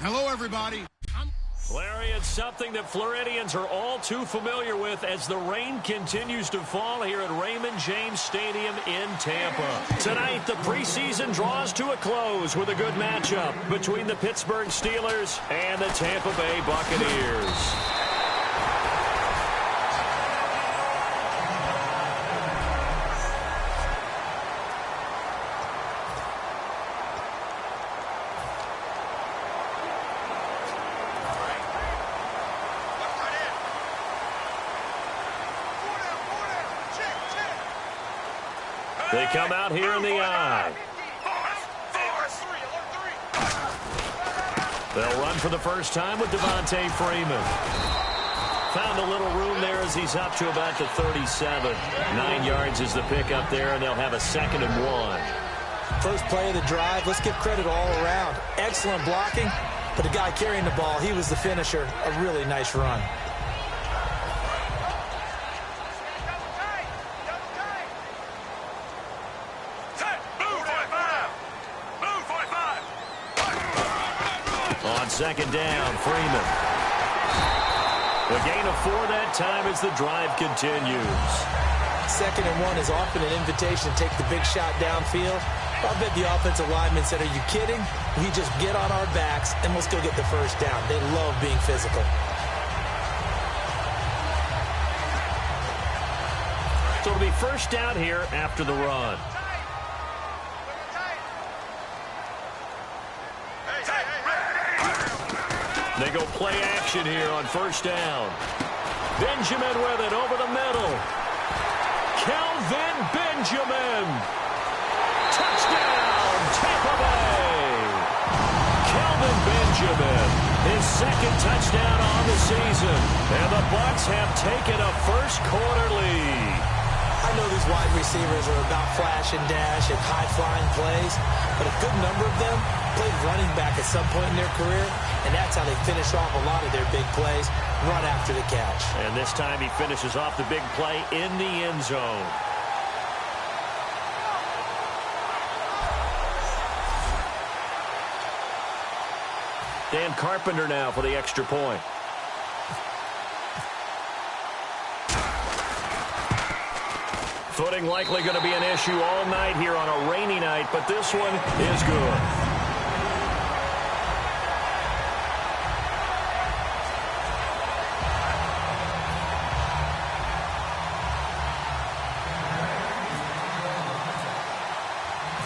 Hello, everybody. Larry, it's something that Floridians are all too familiar with as the rain continues to fall here at Raymond James Stadium in Tampa. Tonight, the preseason draws to a close with a good matchup between the Pittsburgh Steelers and the Tampa Bay Buccaneers. They come out here in the eye. They'll run for the first time with Devontae Freeman. Found a little room there as he's up to about the 37. 9 yards is the pickup there, and they'll have a 2nd and 1. First play of the drive, let's give credit all around. Excellent blocking, but the guy carrying the ball, he was the finisher. A really nice run. Second down, Freeman. A gain of 4 that time as the drive continues. 2nd and 1 is often an invitation to take the big shot downfield. I bet the offensive lineman said, are you kidding? We just get on our backs and let's go get the first down. They love being physical. So it'll be first down here after the run. They go play action here on first down. Benjamin with it over the middle. Kelvin Benjamin. Touchdown, Tampa Bay. Kelvin Benjamin, his 2nd touchdown on the season. And the Bucs have taken a first-quarter lead. I know these wide receivers are about flash and dash and high-flying plays, but a good number of them played running back at some point in their career, and that's how they finish off a lot of their big plays, run after the catch. And this time he finishes off the big play in the end zone. Dan Carpenter now for the extra point. Footing likely going to be an issue all night here on a rainy night, but this one is good.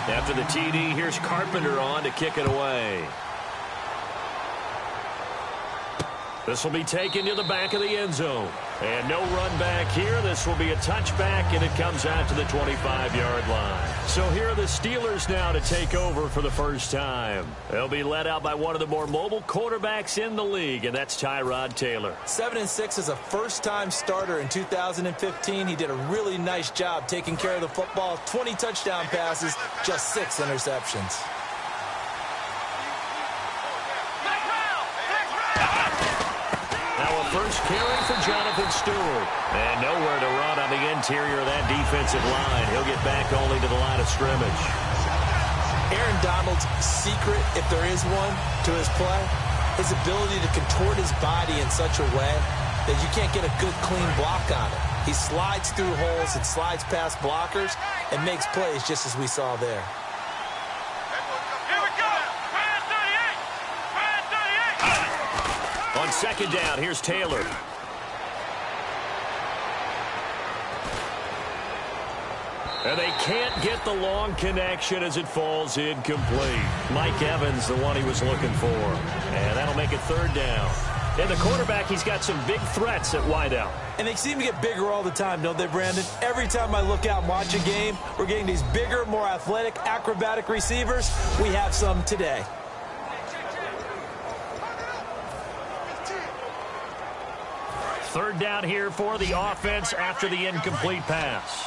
After the TD, here's Carpenter on to kick it away. This will be taken to the back of the end zone. And no run back here. This will be a touchback, and it comes out to the 25-yard line. So here are the Steelers now to take over for the first time. They'll be led out by one of the more mobile quarterbacks in the league, and that's Tyrod Taylor. 7-6 as a first-time starter in 2015. He did a really nice job taking care of the football. 20 touchdown passes, just 6 interceptions. First carry for Jonathan Stewart. And nowhere to run on the interior of that defensive line. He'll get back only to the line of scrimmage. Aaron Donald's secret, if there is one, to his play, his ability to contort his body in such a way that you can't get a good, clean block on it. He slides through holes and slides past blockers and makes plays just as we saw there. On second down, here's Taylor. And they can't get the long connection as it falls incomplete. Mike Evans, the one he was looking for. And that'll make it third down. And the quarterback, he's got some big threats at wideout. And they seem to get bigger all the time, don't they, Brandon? Every time I look out and watch a game, we're getting these bigger, more athletic, acrobatic receivers. We have some today. Third down here for the offense after the incomplete pass.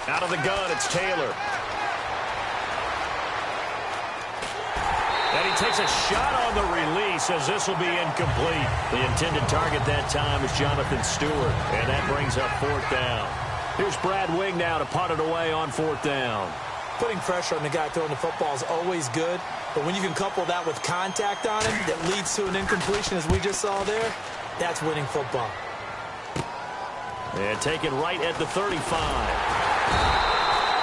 Out of the gun, it's Taylor. And he takes a shot on the release as this will be incomplete. The intended target that time is Jonathan Stewart, and that brings up fourth down. Here's Brad Wing now to punt it away on 4th down. Putting pressure on the guy throwing the football is always good, but when you can couple that with contact on him that leads to an incompletion, as we just saw there, that's winning football. And taken right at the 35.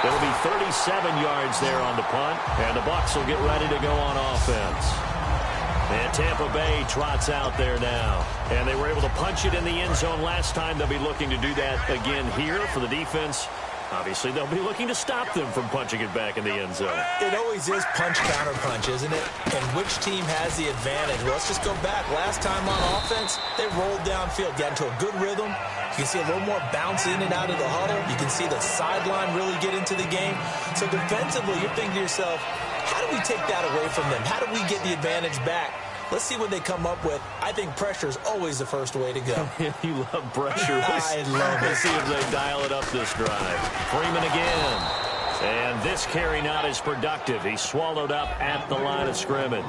It'll be 37 yards there on the punt, and the Bucs will get ready to go on offense. And Tampa Bay trots out there now. And they were able to punch it in the end zone last time. They'll be looking to do that again here for the defense. Obviously, they'll be looking to stop them from punching it back in the end zone. It always is punch-counter-punch, isn't it? And which team has the advantage? Well, let's just go back. Last time on offense, they rolled downfield, got into a good rhythm. You can see a little more bounce in and out of the huddle. You can see the sideline really get into the game. So defensively, you're thinking to yourself, how do we take that away from them? How do we get the advantage back? Let's see what they come up with. I think pressure is always the first way to go. You love pressure. I love it. Let's see if they dial it up this drive. Freeman again. And this carry not as productive. He's swallowed up at the line of scrimmage.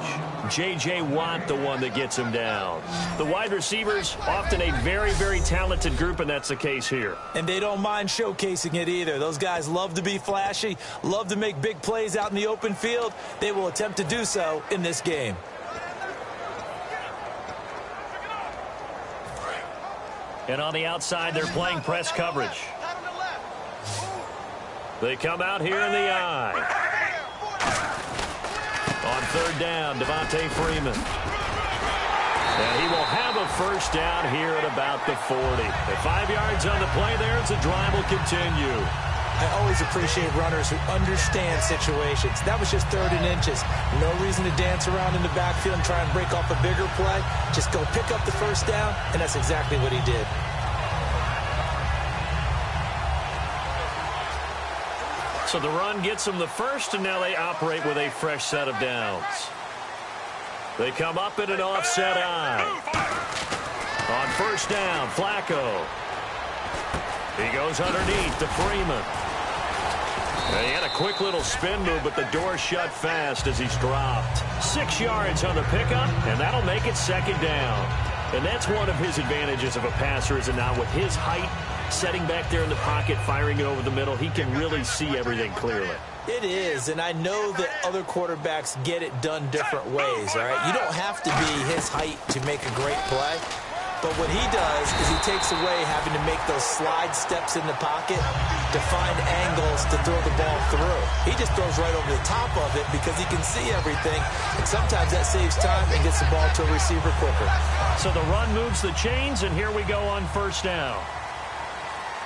J.J. Watt, the one that gets him down. The wide receivers, often a very, very talented group, and that's the case here. And they don't mind showcasing it either. Those guys love to be flashy, love to make big plays out in the open field. They will attempt to do so in this game. And on the outside, they're playing press coverage. They come out here in the eye. On 3rd down, Devontae Freeman. And he will have a first down here at about the 40. At 5 yards on the play there, as the drive will continue. I always appreciate runners who understand situations. That was just 3rd and inches. No reason to dance around in the backfield and try and break off a bigger play. Just go pick up the first down, and that's exactly what he did. So the run gets them the first, and now they operate with a fresh set of downs. They come up in an offset eye. On 1st down, Flacco. He goes underneath to Freeman. And he had a quick little spin move, but the door shut fast as he's dropped. 6 yards on the pickup, and that'll make it 2nd down. And that's one of his advantages of a passer, is it not? With his height, setting back there in the pocket, firing it over the middle, he can really see everything clearly. It is, and I know that other quarterbacks get it done different ways, all right? You don't have to be his height to make a great play. But what he does is he takes away having to make those slide steps in the pocket to find angles to throw the ball through. He just throws right over the top of it because he can see everything, and sometimes that saves time and gets the ball to a receiver quicker. So the run moves the chains, and here we go on 1st down.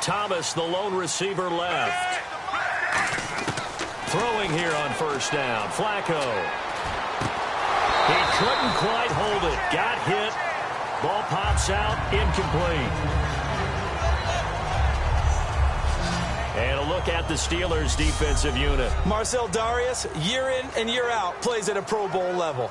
Thomas, the lone receiver, left. Throwing here on 1st down. Flacco. He couldn't quite hold it. Got hit. Ball pops out, incomplete. And a look at the Steelers' defensive unit. Marcel Darius, year in and year out, plays at a Pro Bowl level.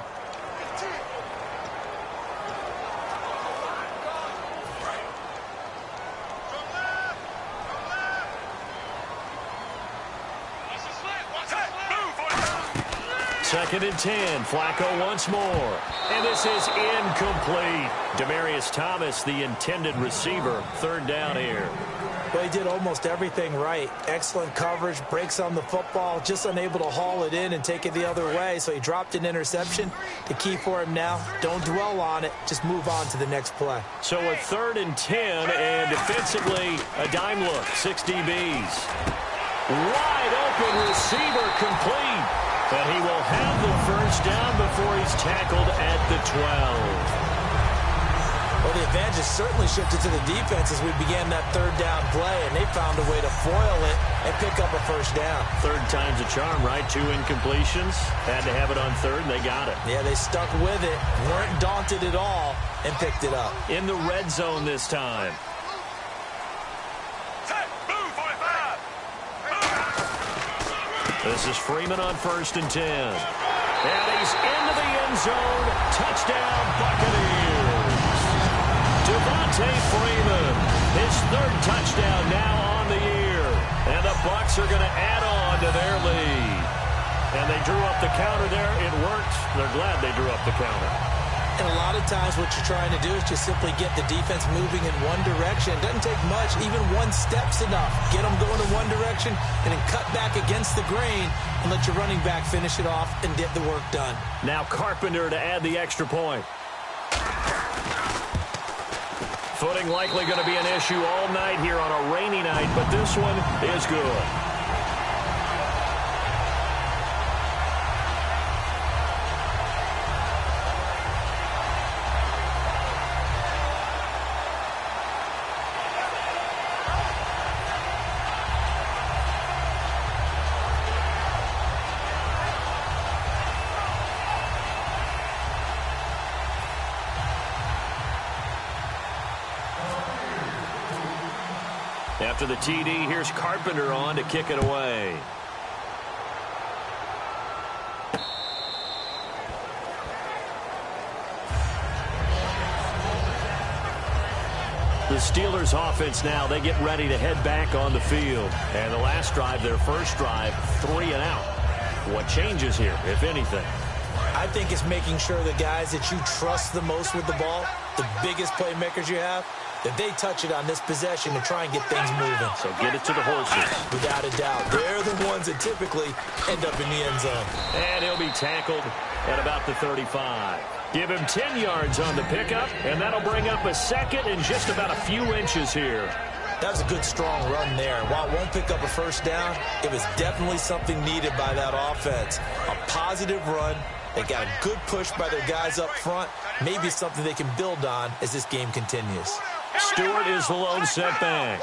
Second and 10. Flacco once more. And this is incomplete. Demaryius Thomas, the intended receiver. 3rd down here. Well, he did almost everything right. Excellent coverage, breaks on the football, just unable to haul it in and take it the other way. So he dropped an interception. The key for him now, don't dwell on it. Just move on to the next play. So a 3rd and 10, and defensively, a dime look. 6 DBs. Wide open receiver, complete. And he will have the first down before he's tackled at the 12. Well, the advantage has certainly shifted to the defense as we began that 3rd down play, and they found a way to foil it and pick up a first down. 3rd time's a charm, right? 2 incompletions. Had to have it on 3rd, and they got it. Yeah, they stuck with it, weren't daunted at all, and picked it up. In the red zone this time. This is Freeman on 1st and 10. And he's into the end zone. Touchdown, Buccaneers. Devontae Freeman, his 3rd touchdown now on the year. And the Bucs are going to add on to their lead. And they drew up the counter there. It worked. They're glad they drew up the counter. And a lot of times what you're trying to do is just simply get the defense moving in one direction. It doesn't take much. Even one step's enough. Get them going in one direction and then cut back against the grain and let your running back finish it off and get the work done. Now Carpenter to add the extra point. Footing likely going to be an issue all night here on a rainy night, but this one is good. After the TD, here's Carpenter on to kick it away. The Steelers offense now, they get ready to head back on the field. And the last drive, their first drive, 3 and out. What changes here, if anything? I think it's making sure the guys that you trust the most with the ball, the biggest playmakers you have, that they touch it on this possession to try and get things moving. So get it to the horses. Without a doubt. They're the ones that typically end up in the end zone. And he'll be tackled at about the 35. Give him 10 yards on the pickup, and that'll bring up a second in just about a few inches here. That was a good, strong run there. While it won't pick up a first down, it was definitely something needed by that offense. A positive run. They got a good push by their guys up front. Maybe something they can build on as this game continues. Stewart is the lone setback.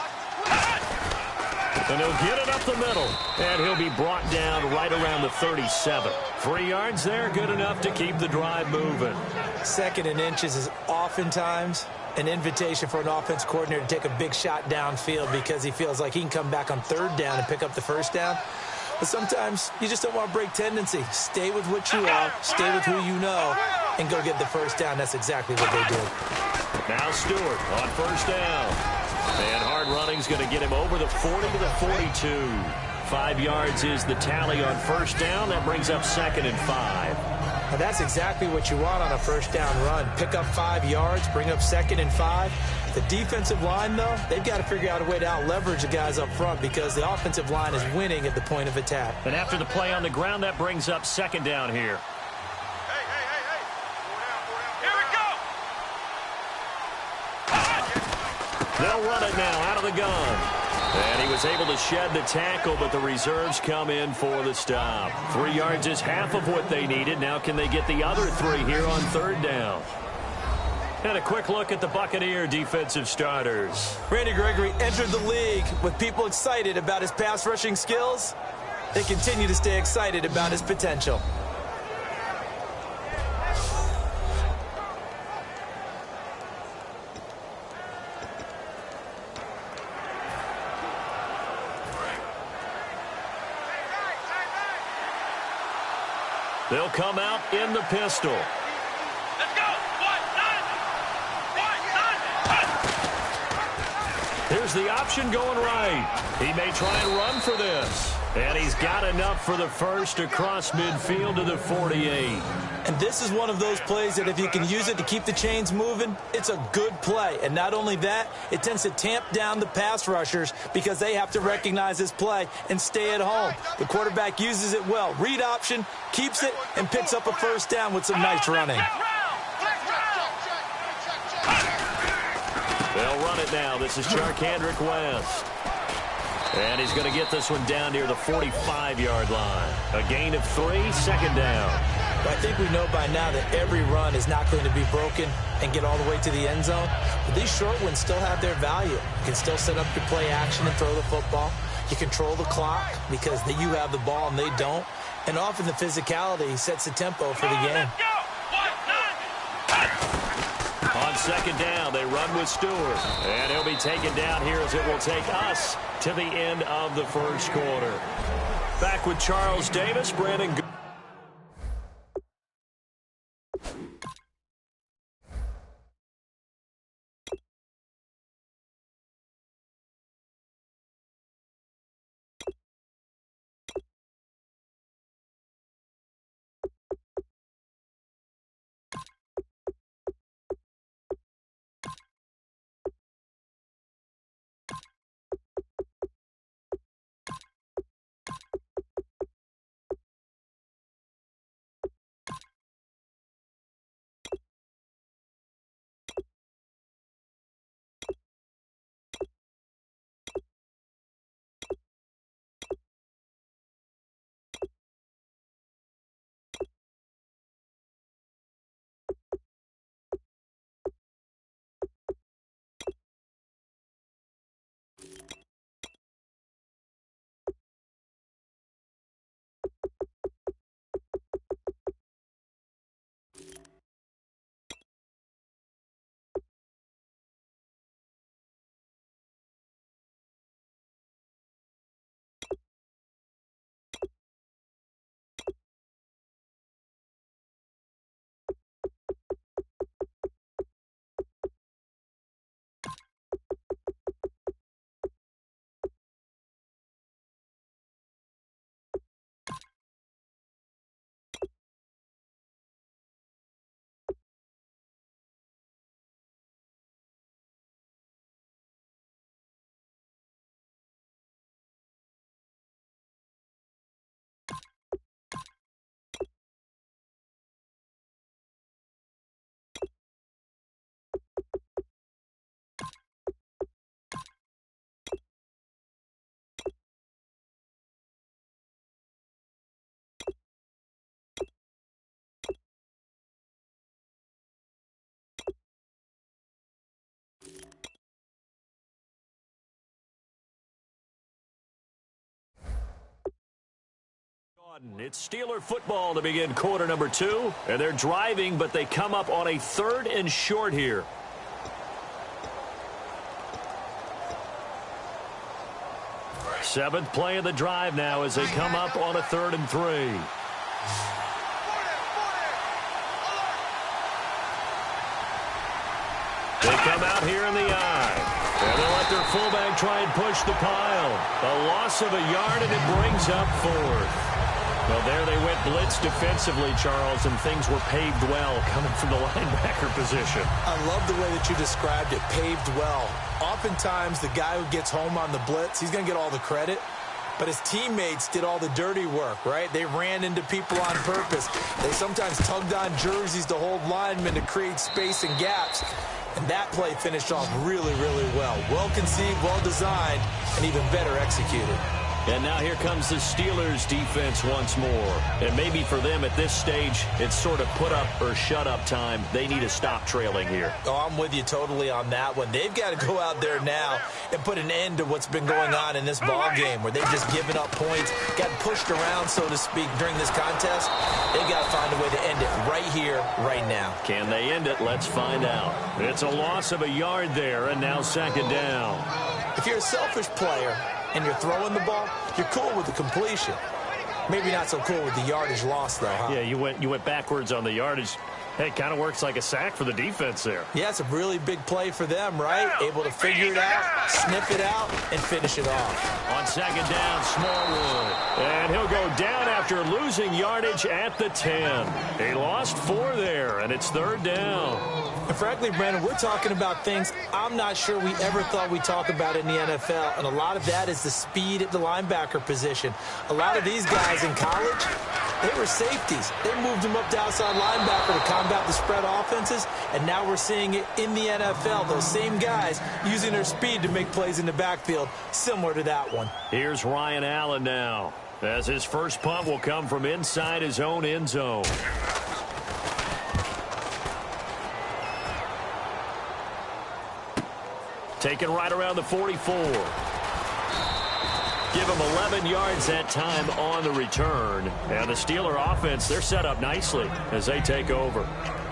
And he'll get it up the middle. And he'll be brought down right around the 37. 3 yards there, good enough to keep the drive moving. 2nd and inches is oftentimes an invitation for an offense coordinator to take a big shot downfield because he feels like he can come back on 3rd down and pick up the first down. But sometimes you just don't want to break tendency. Stay with what you are, stay with who you know, and go get the first down. That's exactly what they did. Now Stewart on first down. And hard running's going to get him over the 40 to the 42. 5 yards is the tally on first down. That brings up 2nd and 5. Now that's exactly what you want on a first down run. Pick up 5 yards, bring up 2nd and 5. The defensive line, though, they've got to figure out a way to out-leverage the guys up front because the offensive line is winning at the point of attack. And after the play on the ground, that brings up 2nd down here. They'll run it now out of the gun. And he was able to shed the tackle, but the reserves come in for the stop. 3 yards is half of what they needed. Now can they get the other 3 here on 3rd down? And a quick look at the Buccaneer defensive starters. Randy Gregory entered the league with people excited about his pass rushing skills. They continue to stay excited about his potential. They'll come out in the pistol. Let's go. Here's the option going right. He may try and run for this. And he's got enough for the first across midfield to the 48. And this is one of those plays that if you can use it to keep the chains moving, it's a good play. And not only that, it tends to tamp down the pass rushers because they have to recognize this play and stay at home. The quarterback uses it well. Read option, keeps it, and picks up a first down with some nice running. They'll run it now. This is Charkandrick West. And he's going to get this one down near the 45-yard line. A gain of 3, 2nd down. But I think we know by now that every run is not going to be broken and get all the way to the end zone. But these short ones still have their value. You can still set up your play action and throw the football. You control the clock because you have the ball and they don't. And often the physicality sets the tempo for the game. On 2nd down, they run with Stewart. And he'll be taken down here as it will take us to the end of the first quarter. Back with Charles Davis, Brandon. It's Steeler football to begin quarter number 2, and they're driving, but they come up on a 3rd and short here. Seventh play of the drive now as they come up on a 3rd and 3. They come out here in the eye. And they'll let their fullback try and push the pile. A loss of a yard, and it brings up 4th. Well, there they went blitz defensively, Charles, and things were paved well coming from the linebacker position. I love the way that you described it, paved well. Oftentimes, the guy who gets home on the blitz, he's going to get all the credit. But his teammates did all the dirty work, right? They ran into people on purpose. They sometimes tugged on jerseys to hold linemen to create space and gaps. And that play finished off really, really well. Well conceived, well designed, and even better executed. And now here comes the Steelers defense once more. And maybe for them at this stage, it's sort of put up or shut up time. They need to stop trailing here. Oh, I'm with you totally on that one. They've got to go out there now and put an end to what's been going on in this ball game where they've just given up points, got pushed around, so to speak, during this contest. They've got to find a way to end it right here, right now. Can they end it? Let's find out. It's a loss of a yard there, and now 2nd down. If you're a selfish player and you're throwing the ball, you're cool with the completion. Maybe not so cool with the yardage loss, though, huh? Yeah, you went backwards on the yardage. Hey, kind of works like a sack for the defense there. Yeah, it's a really big play for them, right? Able to figure it out, sniff it out, and finish it off. On 2nd down, Smallwood. And he'll go down after losing yardage at the 10. He lost 4 there, and it's 3rd down. And frankly, Brandon, we're talking about things I'm not sure we ever thought we'd talk about in the NFL, and a lot of that is the speed at the linebacker position. A lot of these guys in college, they were safeties. They moved them up to outside linebacker to combat the spread offenses, and now we're seeing it in the NFL. Those same guys using their speed to make plays in the backfield, similar to that one. Here's Ryan Allen now, as his first punt will come from inside his own end zone. Taken right around the 44. Give him 11 yards that time on the return. And the Steeler offense, they're set up nicely as they take over.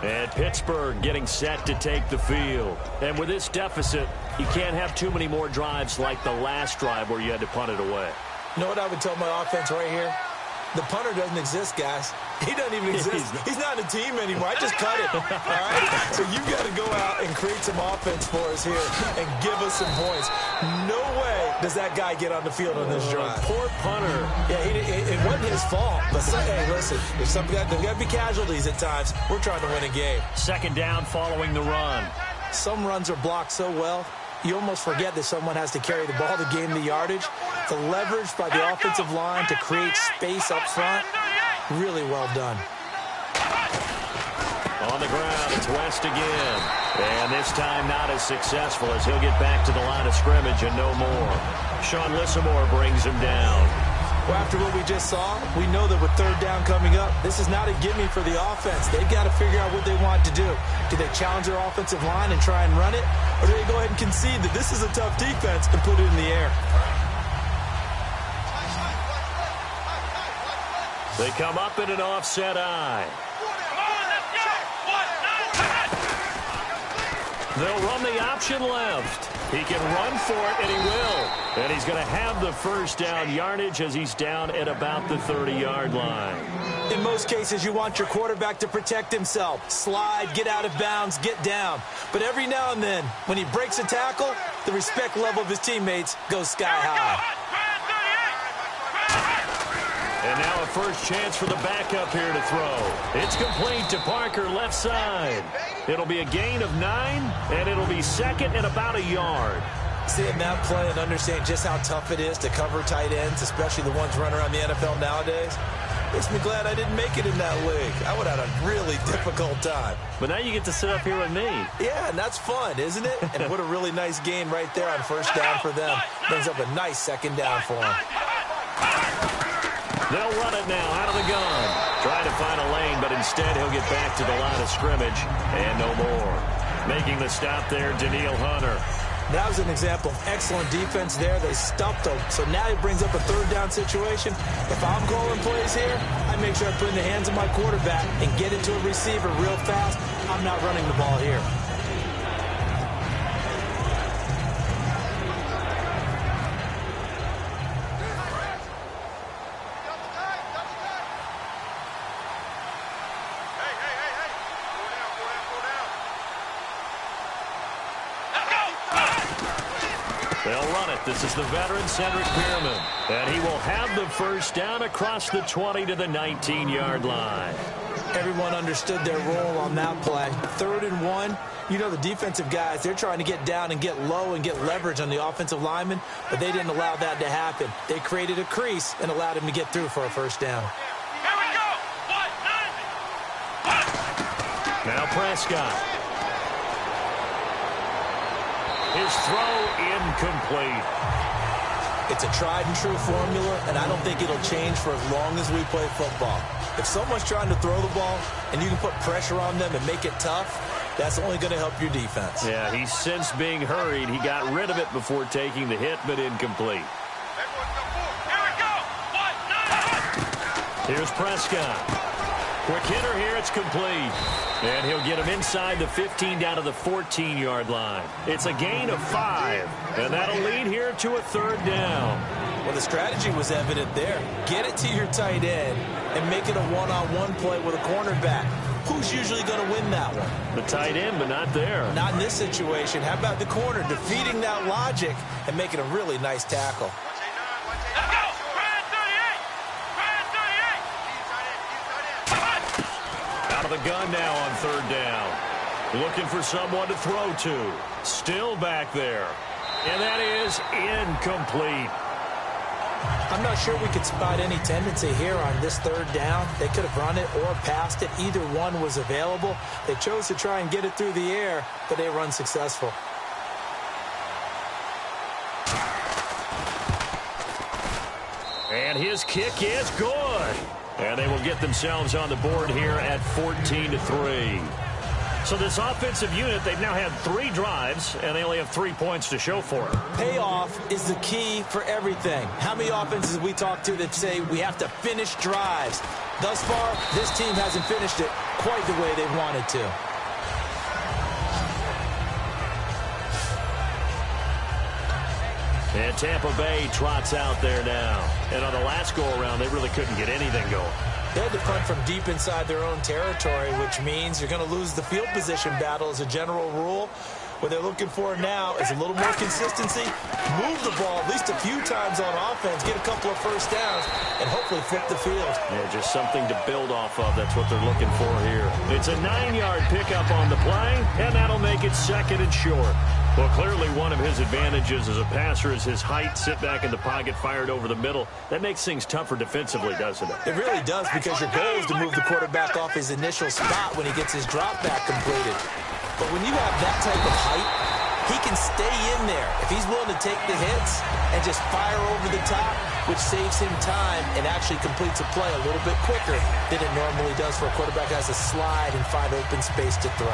And Pittsburgh getting set to take the field. And with this deficit, you can't have too many more drives like the last drive where you had to punt it away. You know what I would tell my offense right here? The punter doesn't exist, guys. He doesn't even exist. He's not a team anymore. I just cut him. All right? So you've got to go out and create some offense for us here and give us some points. No way does that guy get on the field on this drive. Poor punter. Yeah, it wasn't his fault. But hey, listen, there's got to be casualties at times. We're trying to win a game. 2nd down following the run. Some runs are blocked so well, you almost forget that someone has to carry the ball to gain the yardage. The leverage by the offensive line to create space up front, really well done. On the ground, it's West again. And this time not as successful as he'll get back to the line of scrimmage and no more. Sean Lissamore brings him down. Well, after what we just saw, we know that with 3rd down coming up, this is not a gimme for the offense. They've got to figure out what they want to do. Do they challenge their offensive line and try and run it? Or do they go ahead and concede that this is a tough defense and put it in the air? They come up in an offset eye. They'll run the option left. He can run for it, and he will. And he's going to have the 1st down yardage as he's down at about the 30-yard line. In most cases, you want your quarterback to protect himself. Slide, get out of bounds, get down. But every now and then, when he breaks a tackle, the respect level of his teammates goes sky high. And now a first chance for the backup here to throw. It's complete to Parker, left side. It'll be a gain of 9, and it'll be 2nd and about a yard. Seeing that play and understand just how tough it is to cover tight ends, especially the ones running around the NFL nowadays, makes me glad I didn't make it in that league. I would have had a really difficult time. But now you get to sit up here with me. Yeah, and that's fun, isn't it? And what a really nice gain right there on 1st down for them. Brings up a nice 2nd down for them. They'll run it now out of the gun. Trying to find a lane, but instead he'll get back to the line of scrimmage. And no more. Making the stop there, Danielle Hunter. That was an example of excellent defense there. They stuffed him. So now he brings up a third down situation. If I'm calling plays here, I make sure I put in the hands of my quarterback and get it to a receiver real fast. I'm not running the ball here. They'll run it. This is the veteran Cedric Bierman. And he will have the first down across the 20 to the 19-yard line. Everyone understood their role on that play. 3rd and 1. You know the defensive guys, they're trying to get down and get low and get leverage on the offensive lineman, but they didn't allow that to happen. They created a crease and allowed him to get through for a first down. Here we go. Now Prescott. His throw incomplete. It's a tried-and-true formula, and I don't think it'll change for as long as we play football. If someone's trying to throw the ball and you can put pressure on them and make it tough, that's only going to help your defense. Yeah, he's since being hurried. He got rid of it before taking the hit, but incomplete. Here we go. Here's Prescott. Quick hitter here, it's complete. And he'll get him inside the 15 down to the 14-yard line. It's a gain of 5, and that'll lead here to a 3rd down. Well, the strategy was evident there. Get it to your tight end and make it a one-on-one play with a cornerback. Who's usually going to win that one? The tight end, but not there. Not in this situation. How about the corner defeating that logic and making a really nice tackle? Let's go. Brad 38. Out of the gun now on 3rd down. Looking for someone to throw to. Still back there. And that is incomplete. I'm not sure we could spot any tendency here on this 3rd down. They could have run it or passed it. Either one was available. They chose to try and get it through the air, but they were unsuccessful. And his kick is good. And they will get themselves on the board here at 14-3. So this offensive unit, they've now had 3 drives, and they only have 3 points to show for it. Payoff is the key for everything. How many offenses have we talked to that say we have to finish drives? Thus far, this team hasn't finished it quite the way they wanted to. And Tampa Bay trots out there now. And on the last go-around, they really couldn't get anything going. They had to punt from deep inside their own territory, which means you're going to lose the field position battle as a general rule. What they're looking for now is a little more consistency, move the ball at least a few times on offense, get a couple of first downs, and hopefully flip the field. Yeah, just something to build off of. That's what they're looking for here. It's a 9-yard pickup on the play, and that'll make it 2nd and short. Well, clearly one of his advantages as a passer is his height, sit back in the pocket, fired over the middle. That makes things tougher defensively, doesn't it? It really does, because your goal is to move the quarterback off his initial spot when he gets his drop back completed. But when you have that type of height, he can stay in there if he's willing to take the hits and just fire over the top, which saves him time and actually completes a play a little bit quicker than it normally does for a quarterback who has to slide and find open space to throw.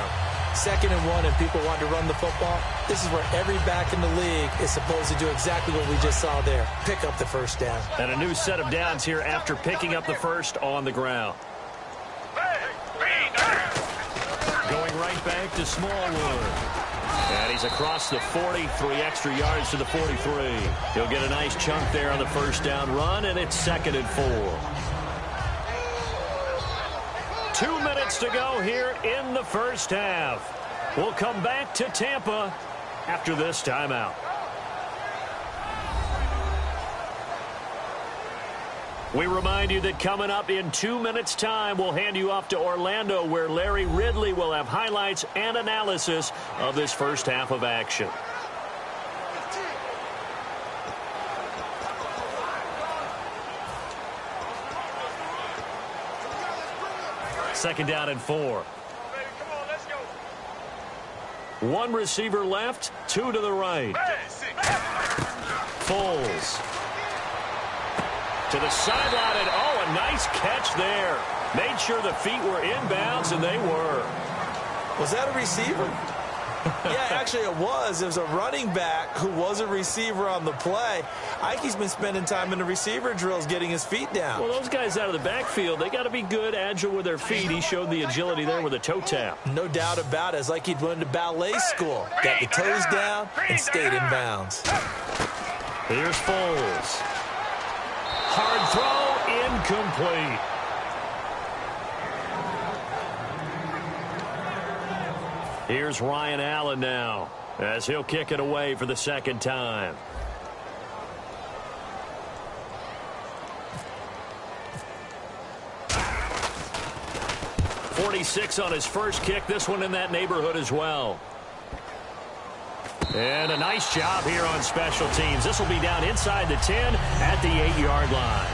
2nd and 1 and people want to run the football. This is where every back in the league is supposed to do exactly what we just saw there. Pick up the first down. And a new set of downs here after picking up the first on the ground. Going right back to Smallwood. And he's across the 40, 3 extra yards to the 43. He'll get a nice chunk there on the first down run, and it's 2nd and 4. 2 minutes to go here in the first half. We'll come back to Tampa after this timeout. We remind you that coming up in 2 minutes' time, we'll hand you off to Orlando, where Larry Ridley will have highlights and analysis of this first half of action. Second down and 4. One receiver left, 2 to the right. Foles to the sideline, and oh, a nice catch there. Made sure the feet were inbounds, and they were. Was that a receiver? Yeah, actually it was. It was a running back who was a receiver on the play. Ike's been spending time in the receiver drills getting his feet down. Well, those guys out of the backfield, they got to be good, agile with their feet. He showed the agility there with a toe tap. No doubt about it. It's like he'd went to ballet school. Got the toes down and stayed in bounds. Here's Foles. Hard throw, incomplete. Here's Ryan Allen now, as he'll kick it away for the second time. .46 on his first kick. This one in that neighborhood as well. And a nice job here on special teams. This will be down inside the 10 at the 8-yard line.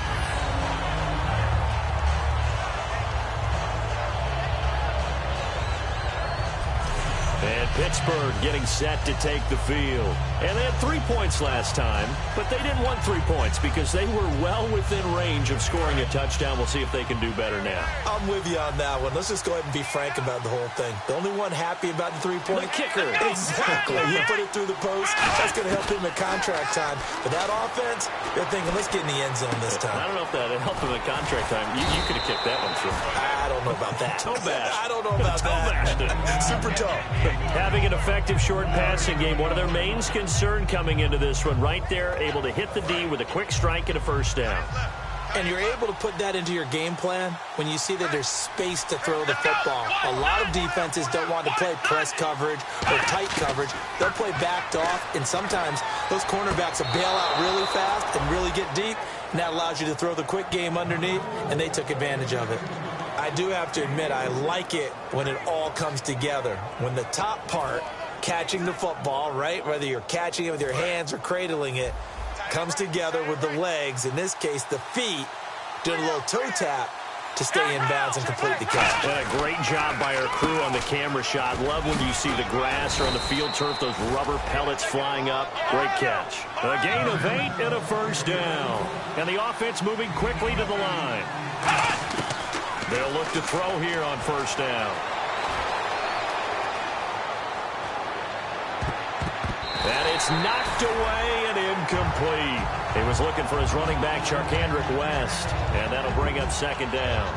And Pittsburgh getting set to take the field. And they had 3 points last time, but they didn't want 3 points because they were well within range of scoring a touchdown. We'll see if they can do better now. I'm with you on that one. Let's just go ahead and be frank about the whole thing. The only one happy about the 3-point The kicker. Exactly. You put it through the post. That's going to help him at contract time. But that offense, they're thinking, let's get in the end zone this time. I don't know if that helped him at contract time. You could have kicked that one, too. I don't know about that. Toe bash. I don't know about that. Super toe. Having an effective short passing game, one of their main concern coming into this one, right there, able to hit the D with a quick strike and a first down. And you're able to put that into your game plan when you see that there's space to throw the football. A lot of defenses don't want to play press coverage or tight coverage. They'll play backed off, and sometimes those cornerbacks will bail out really fast and really get deep, and that allows you to throw the quick game underneath, and they took advantage of it. I do have to admit, I like it when it all comes together. When the top part, catching the football, right, whether you're catching it with your hands or cradling it, comes together with the legs, in this case the feet, doing a little toe tap to stay in bounds and complete the catch. And a great job by our crew on the camera shot. Love when you see the grass or on the field turf, those rubber pellets flying up. Great catch. A gain of 8 and a first down. And the offense moving quickly to the line. They'll look to throw here on first down. And it's knocked away and incomplete. He was looking for his running back, Charkandrick West, and that'll bring up second down.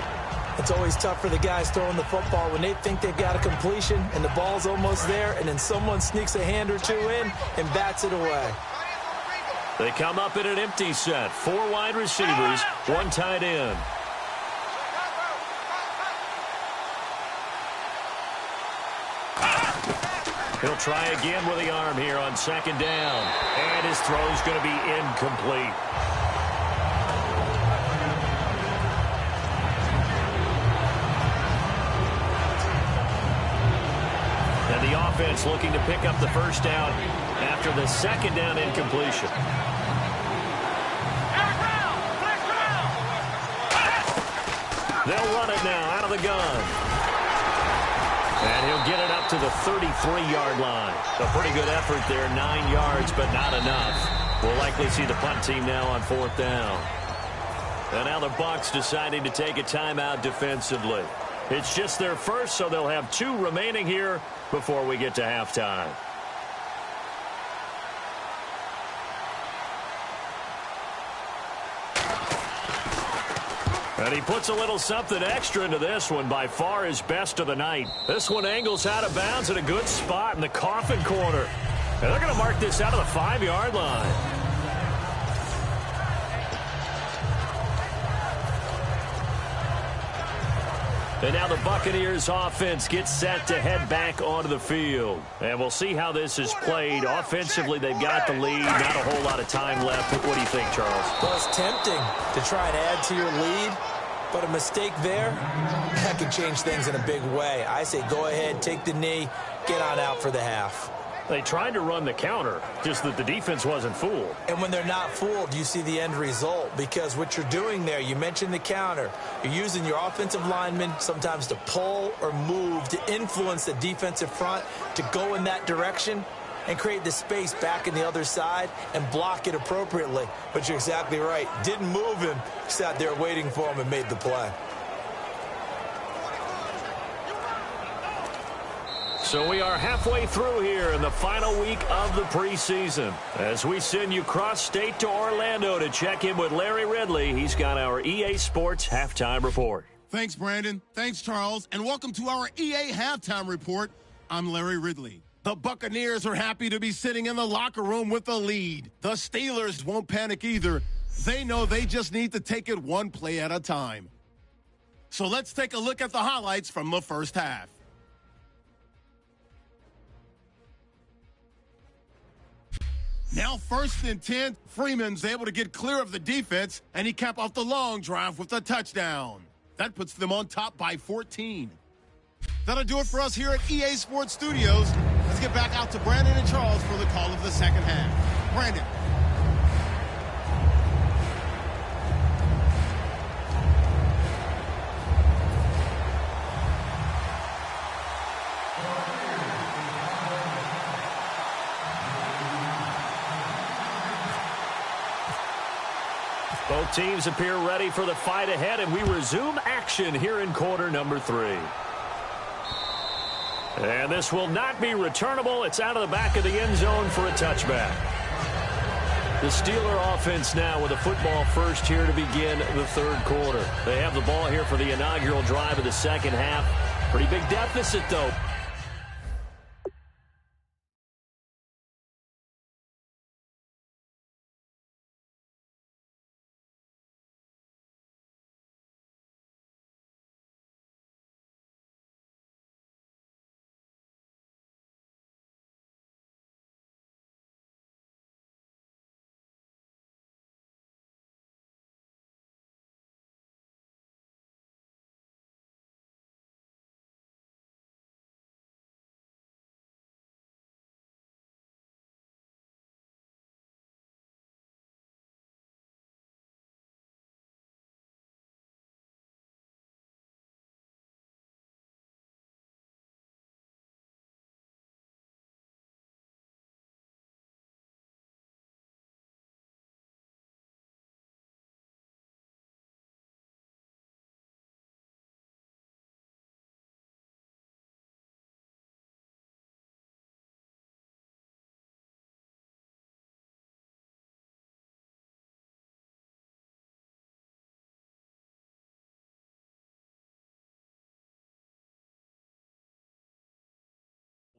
It's always tough for the guys throwing the football when they think they've got a completion and the ball's almost there, and then someone sneaks a hand or two in and bats it away. They come up in an empty set. 4 wide receivers, 1 tight end. He'll try again with the arm here on second down. And his throw's going to be incomplete. And the offense looking to pick up the first down after the second down incompletion. They'll run it now out of the gun. And he'll get it up to the 33-yard line. A pretty good effort there, 9 yards, but not enough. We'll likely see the punt team now on 4th down. And now the Bucs deciding to take a timeout defensively. It's just their first, so they'll have 2 remaining here before we get to halftime. And he puts a little something extra into this one, by far his best of the night. This one angles out of bounds at a good spot in the coffin corner. And they're going to mark this out of the 5-yard line. And now the Buccaneers offense gets set to head back onto the field. And we'll see how this is played. Offensively, they've got the lead. Not a whole lot of time left. What do you think, Charles? Well, it's tempting to try and add to your lead, but a mistake there, that could change things in a big way. I say go ahead, take the knee, get on out for the half. They tried to run the counter, just that the defense wasn't fooled. And when they're not fooled, you see the end result, because what you're doing there, you mentioned the counter. You're using your offensive linemen sometimes to pull or move to influence the defensive front to go in that direction and create the space back in the other side and block it appropriately. But you're exactly right. Didn't move him, sat there waiting for him and made the play. So we are halfway through here in the final week of the preseason as we send you cross-state to Orlando to check in with Larry Ridley. He's got our EA Sports Halftime Report. Thanks, Brandon. Thanks, Charles. And welcome to our EA Halftime Report. I'm Larry Ridley. The Buccaneers are happy to be sitting in the locker room with the lead. The Steelers won't panic either. They know they just need to take it one play at a time. So let's take a look at the highlights from the first half. Now 1st and 10, Freeman's able to get clear of the defense, and he capped off the long drive with a touchdown. That puts them on top by 14. That'll do it for us here at EA Sports Studios. Let's get back out to Brandon and Charles for the call of the second half. Brandon. Both teams appear ready for the fight ahead, and we resume action here in quarter number 3. And this will not be returnable. It's out of the back of the end zone for a touchback. The Steeler offense now with a football first here to begin the third quarter. They have the ball here for the inaugural drive of the second half. Pretty big deficit, though.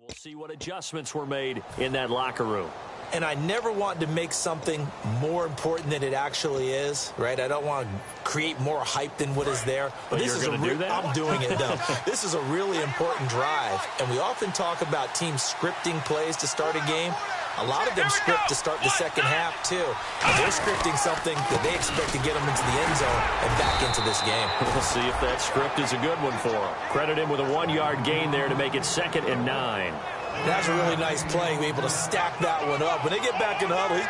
We'll see what adjustments were made in that locker room. And I never want to make something more important than it actually is, right? I don't want to create more hype than what is there. But this is do that? I'm doing it, though. This is a really important drive, and we often talk about teams scripting plays to start a game. A lot of them script to start the second half, too. And they're scripting something that they expect to get them into the end zone and back into this game. We'll see if that script is a good one for them. Credit him with a 1-yard gain there to make it 2nd and 9. That's a really nice play, be able to stack that one up. When they get back in the huddle, he's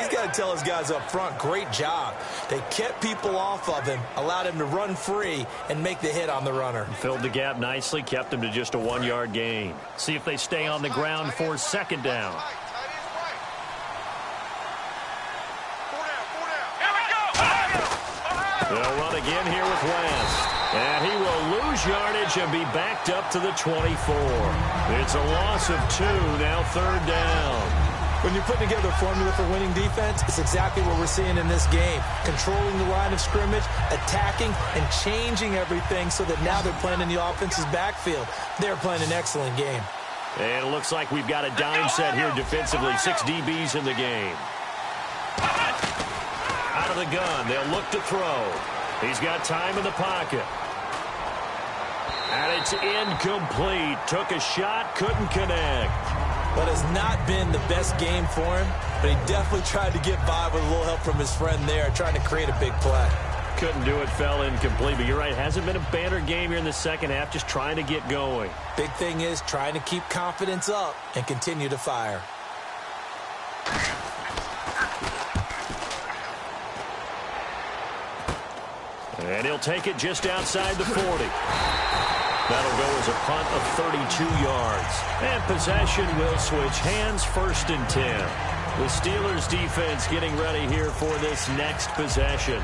got to tell his guys up front, great job. They kept people off of him, allowed him to run free and make the hit on the runner. Filled the gap nicely, kept him to just a 1-yard gain. See if they stay on the ground for 2nd down. They'll run again here with West. And he will lose yardage and be backed up to the 24. It's a loss of 2, now 3rd down. When you're putting together a formula for winning defense, it's exactly what we're seeing in this game. Controlling the line of scrimmage, attacking, and changing everything so that now they're playing in the offense's backfield. They're playing an excellent game. And it looks like we've got a dime set here defensively. 6 DBs in the game. Out of the gun, they'll look to throw. He's got time in the pocket. And it's incomplete. Took a shot, couldn't connect. But it's not been the best game for him, but he definitely tried to get by with a little help from his friend there, trying to create a big play. Couldn't do it, fell incomplete. But you're right, hasn't been a banner game here in the second half, just trying to get going. Big thing is trying to keep confidence up and continue to fire. And he'll take it just outside the 40. That'll go as a punt of 32 yards. And possession will switch hands, 1st and 10. The Steelers defense getting ready here for this next possession.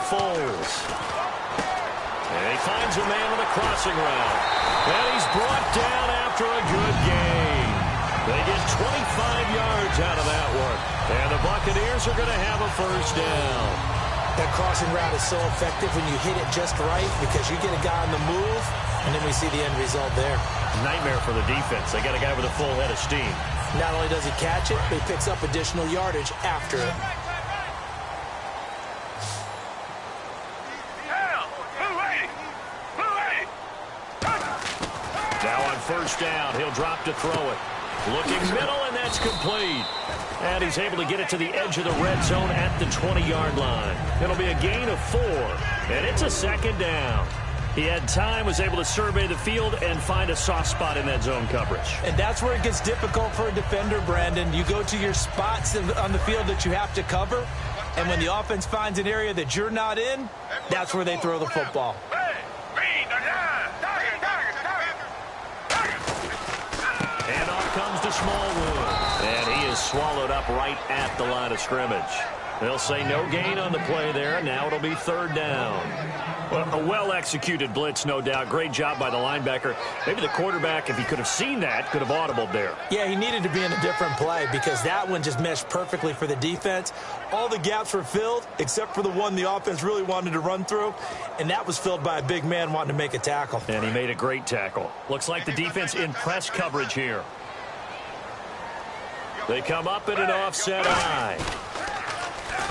Foles. And he finds a man on the crossing route. And he's brought down after a good gain. They get 25 yards out of that one. And the Buccaneers are going to have a first down. That crossing route is so effective when you hit it just right because you get a guy on the move, and then we see the end result there. Nightmare for the defense. They got a guy with a full head of steam. Not only does he catch it, but he picks up additional yardage after it. Now on first down, he'll drop to throw it. Looking middle, and that's complete. And he's able to get it to the edge of the red zone at the 20-yard line. It'll be a gain of 4, and it's a second down. He had time, was able to survey the field and find a soft spot in that zone coverage. And that's where it gets difficult for a defender, Brandon. You go to your spots on the field that you have to cover, and when the offense finds an area that you're not in, that's where they throw the football. And off comes to Smallwood. And he is swallowed up right at the line of scrimmage. They'll say no gain on the play there. Now it'll be third down. Well, a well-executed blitz, no doubt. Great job by the linebacker. Maybe the quarterback, if he could have seen that, could have audibled there. Yeah, he needed to be in a different play because that one just meshed perfectly for the defense. All the gaps were filled except for the one the offense really wanted to run through, and that was filled by a big man wanting to make a tackle. And he made a great tackle. Looks like the defense in press coverage here. They come up in an offset eye.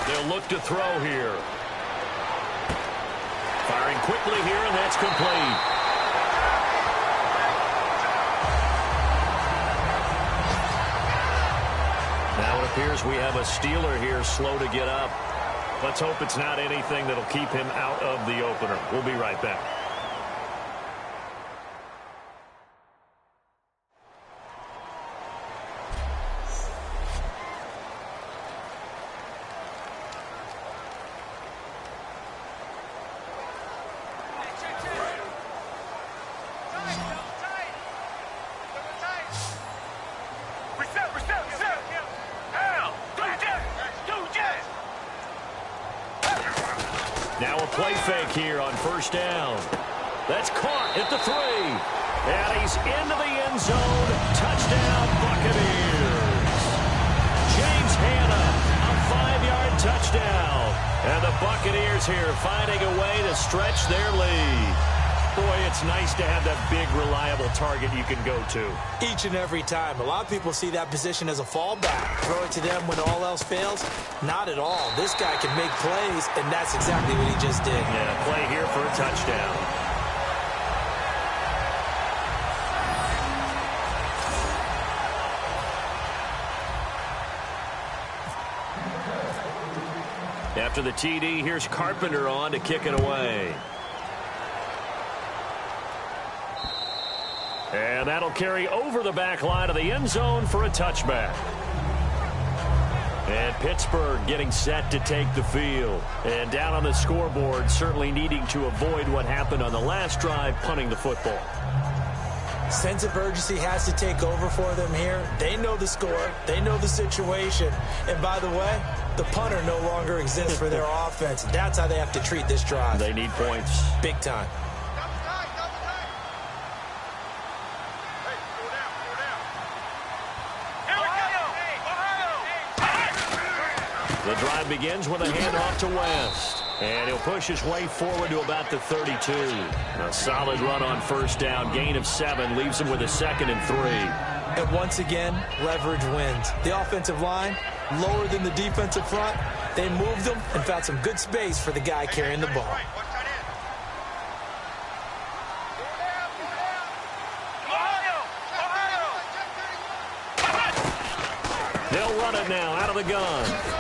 They'll look to throw here. Firing quickly here, and that's complete. Now it appears we have a Steeler here slow to get up. Let's hope it's not anything that'll keep him out of the opener. We'll be right back. Now a play fake here on first down. That's caught at the 3. And he's into the end zone. Touchdown, Buccaneers. James Hanna, a 5-yard touchdown. And the Buccaneers here finding a way to stretch their lead. Boy, it's nice to have that big, reliable target you can go to. Each and every time. A lot of people see that position as a fallback. Throw it to them when all else fails. Not at all. This guy can make plays, and that's exactly what he just did. Yeah, play here for a touchdown. After the TD, here's Carpenter on to kick it away. And that'll carry over the back line of the end zone for a touchback. And Pittsburgh getting set to take the field. And down on the scoreboard, certainly needing to avoid what happened on the last drive, punting the football. Sense of urgency has to take over for them here. They know the score. They know the situation. And by the way, the punter no longer exists for their offense. That's how they have to treat this drive. They need points. Big time. The drive begins with a handoff to West. And he'll push his way forward to about the 32. A solid run on first down. Gain of 7 leaves him with a 2nd and 3. And once again, leverage wins. The offensive line, lower than the defensive front. They moved them and found some good space for the guy carrying the ball. They'll run it now out of the gun.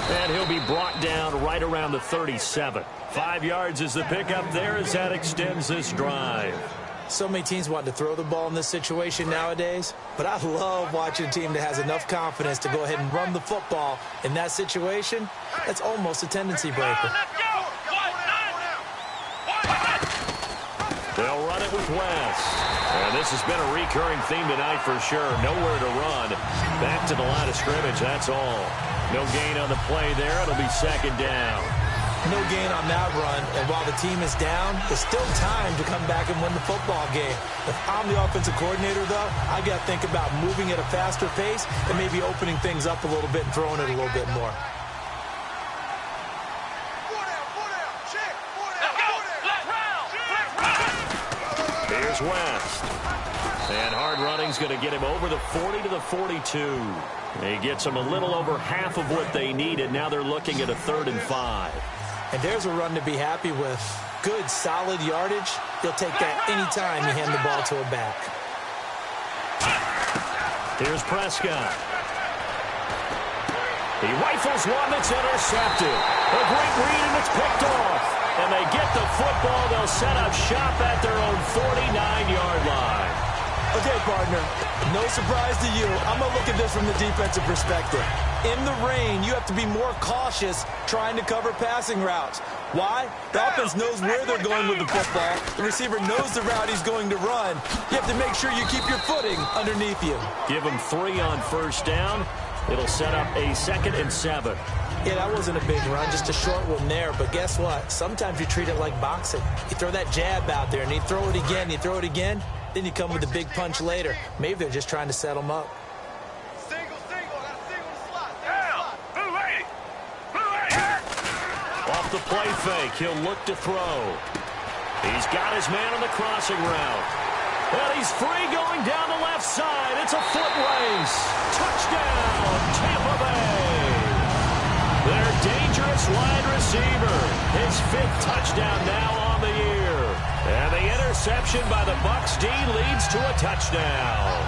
And he'll be brought down right around the 37. 5 yards is the pickup there as that extends this drive. So many teams want to throw the ball in this situation nowadays, but I love watching a team that has enough confidence to go ahead and run the football. In that situation, that's almost a tendency breaker. They'll run it with West. And this has been a recurring theme tonight for sure. Nowhere to run. Back to the line of scrimmage, that's all. No gain on the play there. It'll be 2nd down. No gain on that run, and while the team is down, there's still time to come back and win the football game. If I'm the offensive coordinator, though, I got to think about moving at a faster pace and maybe opening things up a little bit and throwing it a little bit more. Here's West. And hard running's going to get him over the 40 to the 42. He gets them a little over half of what they needed. Now they're looking at a 3rd and 5. And there's a run to be happy with. Good, solid yardage. You'll take that anytime you hand the ball to a back. Here's Prescott. He rifles one that's intercepted. A great read, and it's picked off. And they get the football. They'll set up shop at their own 49-yard line. Okay, partner, no surprise to you. I'm going to look at this from the defensive perspective. In the rain, you have to be more cautious trying to cover passing routes. Why? The offense knows where they're going with the football. The receiver knows the route he's going to run. You have to make sure you keep your footing underneath you. Give him 3 on first down. It'll set up a 2nd and 7. Yeah, that wasn't a big run, just a short one there. But guess what? Sometimes you treat it like boxing. You throw that jab out there, and you throw it again, you throw it again. Then you come with a big punch later. Maybe they're just trying to set them up. Off the play fake, he'll look to throw. He's got his man on the crossing route. And he's free going down the left side. It's a foot race. Touchdown, Tampa Bay. Their dangerous wide receiver. His 5th touchdown now on the year. And the interception by the Bucs D leads to a touchdown.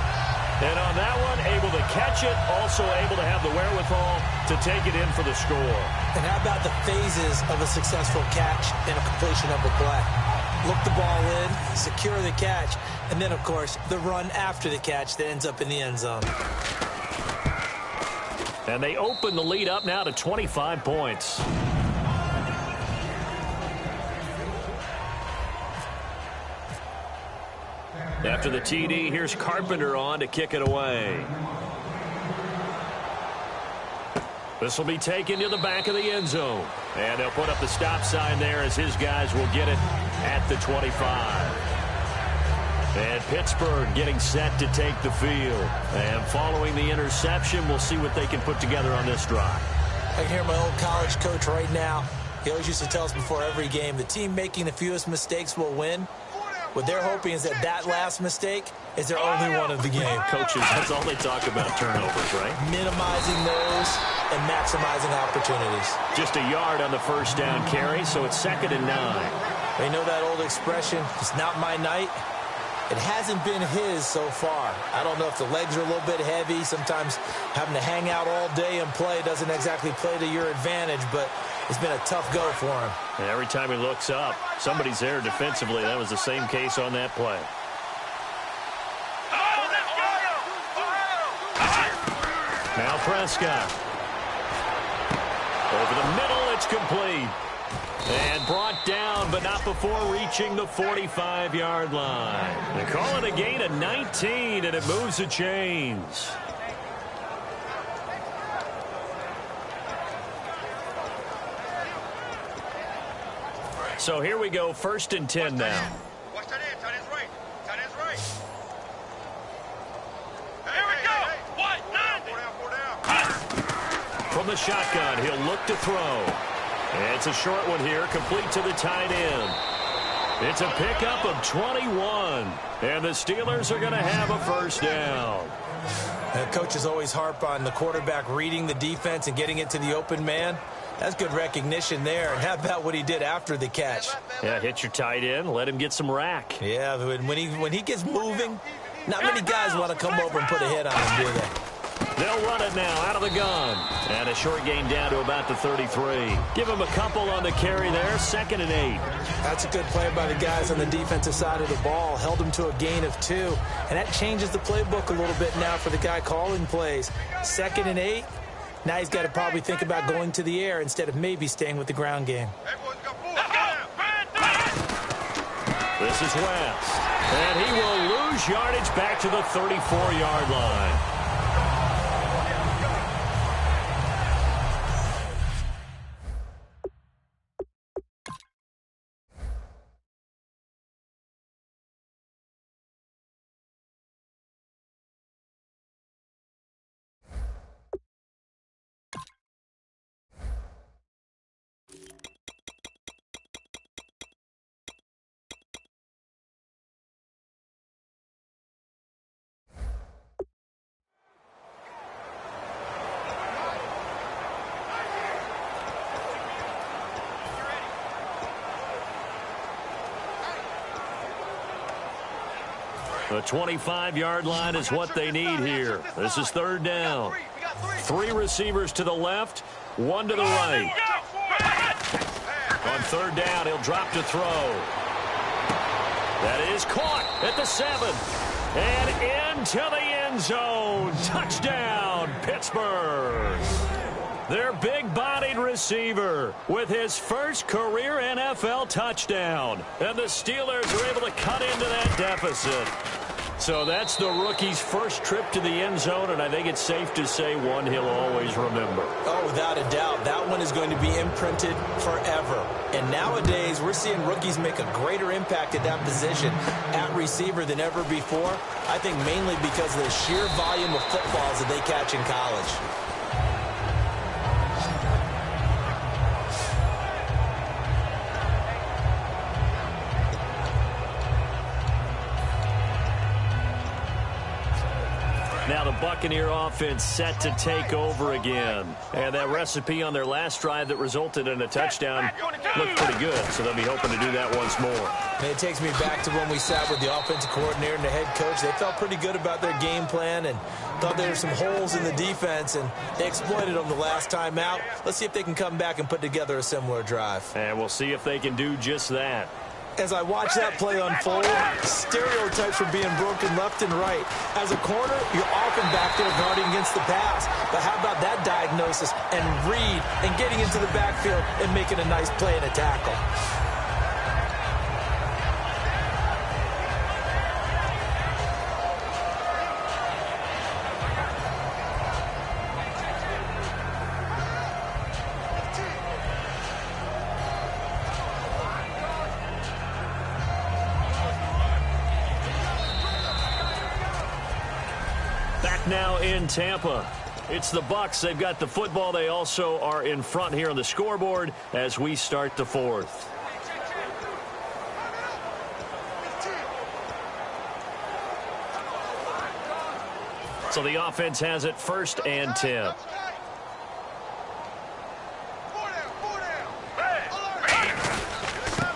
And on that one, able to catch it, also able to have the wherewithal to take it in for the score. And how about the phases of a successful catch and a completion of a play? Look the ball in, secure the catch, and then, of course, the run after the catch that ends up in the end zone. And they open the lead up now to 25 points. After the TD, here's Carpenter on to kick it away. This will be taken to the back of the end zone. And they'll put up the stop sign there as his guys will get it at the 25. And Pittsburgh getting set to take the field. And following the interception, we'll see what they can put together on this drive. I can hear my old college coach right now. He always used to tell us before every game, the team making the fewest mistakes will win. What they're hoping is that that last mistake is their only one of the game. Coaches, that's all they talk about, turnovers, right? Minimizing those and maximizing opportunities. Just a yard on the first down carry, so it's 2nd and 9. You know that old expression, it's not my night? It hasn't been his so far. I don't know if the legs are a little bit heavy. Sometimes having to hang out all day and play doesn't exactly play to your advantage, but it's been a tough go for him. And every time he looks up, somebody's there defensively. That was the same case on that play. Now Prescott. Over the middle, it's complete. And brought down, but not before reaching the 45-yard line. They call it a gain of 19, and it moves the chains. So here we go, 1st and 10 now. Watch that in, tight end's right. Tight end's right. Here we go. What? Four down. From the shotgun, he'll look to throw. It's a short one here, complete to the tight end. It's a pickup of 21. And the Steelers are going to have a first down. The coaches always harp on the quarterback reading the defense and getting it to the open man. That's good recognition there. And how about what he did after the catch? Yeah, hit your tight end, let him get some rack. Yeah, when he gets moving, not many guys want to come over and put a hit on him, do they? They'll run it now out of the gun. And a short gain down to about the 33. Give him a couple on the carry there, 2nd and 8. That's a good play by the guys on the defensive side of the ball. Held him to a gain of 2. And that changes the playbook a little bit now for the guy calling plays. 2nd and 8. Now he's got to probably think about going to the air instead of maybe staying with the ground game. This is West. And he will lose yardage back to the 34-yard line. The 25-yard line is what they need here. This is third down. 3 receivers to the left, 1 to the right. On third down, he'll drop to throw. That is caught at the 7. And into the end zone. Touchdown, Pittsburgh. Their big-bodied receiver with his first career NFL touchdown. And the Steelers are able to cut into that deficit. So that's the rookie's first trip to the end zone, and I think it's safe to say one he'll always remember. Oh, without a doubt. That one is going to be imprinted forever. And nowadays, we're seeing rookies make a greater impact at that position at receiver than ever before. I think mainly because of the sheer volume of footballs that they catch in college. Now the Buccaneer offense set to take over again. And that recipe on their last drive that resulted in a touchdown looked pretty good, so they'll be hoping to do that once more. And it takes me back to when we sat with the offensive coordinator and the head coach. They felt pretty good about their game plan and thought there were some holes in the defense, and they exploited them the last time out. Let's see if they can come back and put together a similar drive. And we'll see if they can do just that. As I watch that play unfold, stereotypes are being broken left and right. As a corner, you're often back there guarding against the pass. But how about that diagnosis and read and getting into the backfield and making a nice play and a tackle? Now in Tampa, it's the Bucs. They've got the football. They also are in front here on the scoreboard as we start the fourth. So the offense has it 1st and 10.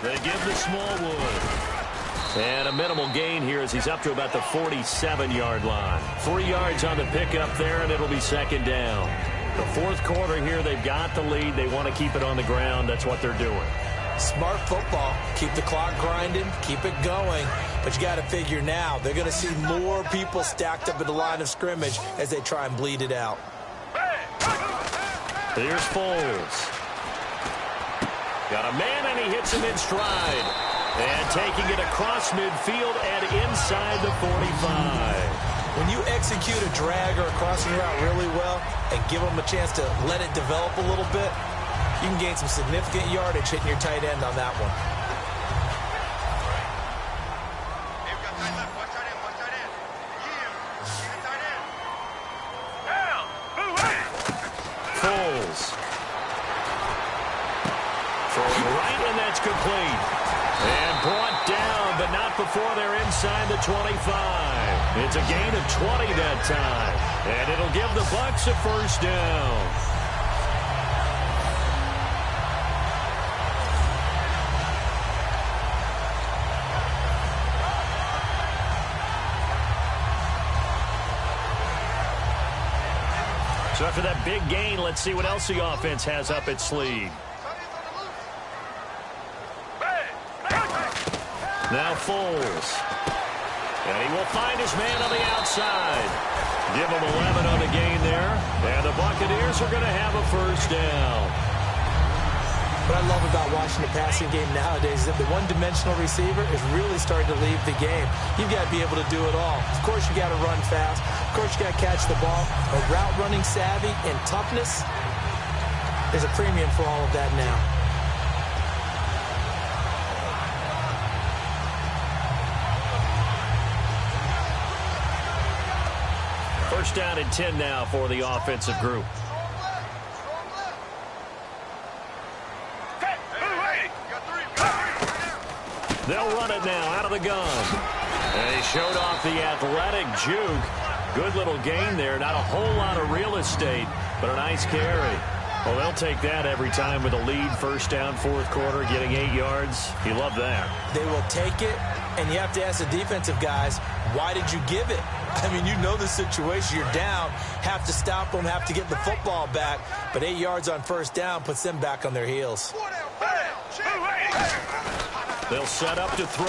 They give the Smallwood. And a minimal gain here as he's up to about the 47-yard line. 3 yards on the pickup there, and it'll be 2nd down. The 4th quarter here, they've got the lead. They want to keep it on the ground. That's what they're doing. Smart football. Keep the clock grinding. Keep it going. But you got to figure now, they're going to see more people stacked up at the line of scrimmage as they try and bleed it out. Here's Foles. Got a man, and he hits him in stride. And taking it across midfield and inside the 45. When you execute a drag or a crossing route really well and give them a chance to let it develop a little bit, you can gain some significant yardage hitting your tight end on that one. Foles. Throwing right, and that's complete. And brought down, but not before they're inside the 25. It's a gain of 20 that time. And it'll give the Bucs a 1st down. So after that big gain, let's see what else the offense has up its sleeve. Now Foles. And he will find his man on the outside. Give him 11 on the gain there. And the Buccaneers are going to have a 1st down. What I love about watching the passing game nowadays is that the one-dimensional receiver is really starting to leave the game. You've got to be able to do it all. Of course, you got to run fast. Of course, you got to catch the ball. But route running savvy and toughness, there's a premium for all of that now. 1st down and 10 now for the offensive group. They'll run it now out of the gun. And he showed off the athletic juke. Good little gain there. Not a whole lot of real estate, but a nice carry. Well, they'll take that every time with a lead, first down, fourth quarter, getting 8 yards. You love that. They will take it, and you have to ask the defensive guys, why did you give it? I mean, you know the situation. You're down, have to stop them, have to get the football back, but 8 yards on first down puts them back on their heels. They'll set up to throw.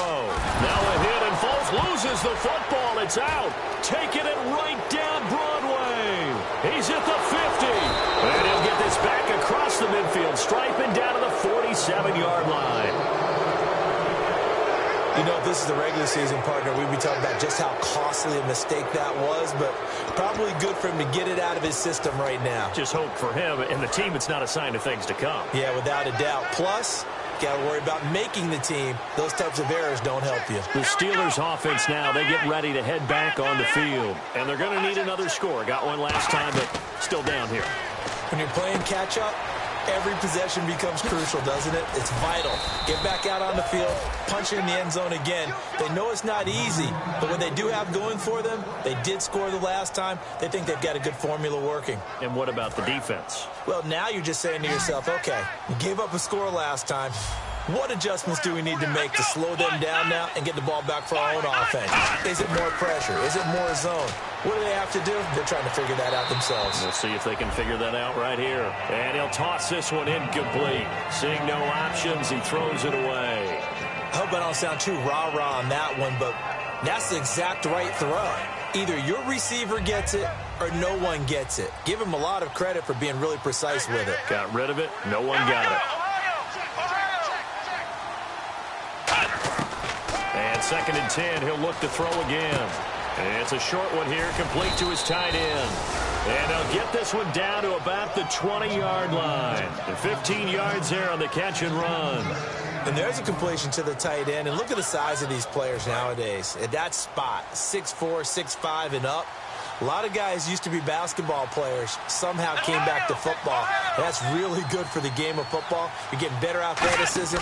Now a hit, and Foles loses the football. It's out. Taking it right down Broadway. He's at the 50. And he'll get this back across the midfield stripe and down to the 47-yard line. You know, if this is the regular season, partner, we'd be talking about just how costly a mistake that was, but probably good for him to get it out of his system right now. Just hope for him and the team it's not a sign of things to come. Yeah, without a doubt. Plus, got to worry about making the team. Those types of errors don't help you. The Steelers offense now, they get ready to head back on the field. And they're going to need another score. Got one last time, but still down here. When you're playing catch-up, every possession becomes crucial, doesn't it? It's vital. Get back out on the field, punch in the end zone again. They know it's not easy, but what they do have going for them, they did score the last time. They think they've got a good formula working. And what about the defense? Well, now you're just saying to yourself, okay, we gave up a score last time. What adjustments do we need to make to slow them down now and get the ball back for our own offense? Is it more pressure? Is it more zone? What do they have to do? They're trying to figure that out themselves. We'll see if they can figure that out right here. And he'll toss this one incomplete. Seeing no options, he throws it away. I hope I don't sound too rah-rah on that one, but that's the exact right throw. Either your receiver gets it or no one gets it. Give him a lot of credit for being really precise with it. Got rid of it. No one got it. And 2nd and 10, he'll look to throw again. And it's a short one here, complete to his tight end. And they'll get this one down to about the 20-yard line. And 15 yards there on the catch and run. And there's a completion to the tight end. And look at the size of these players nowadays. At that spot, 6'4", 6'5", and up. A lot of guys used to be basketball players, somehow came back to football. And that's really good for the game of football. You're getting better athleticism,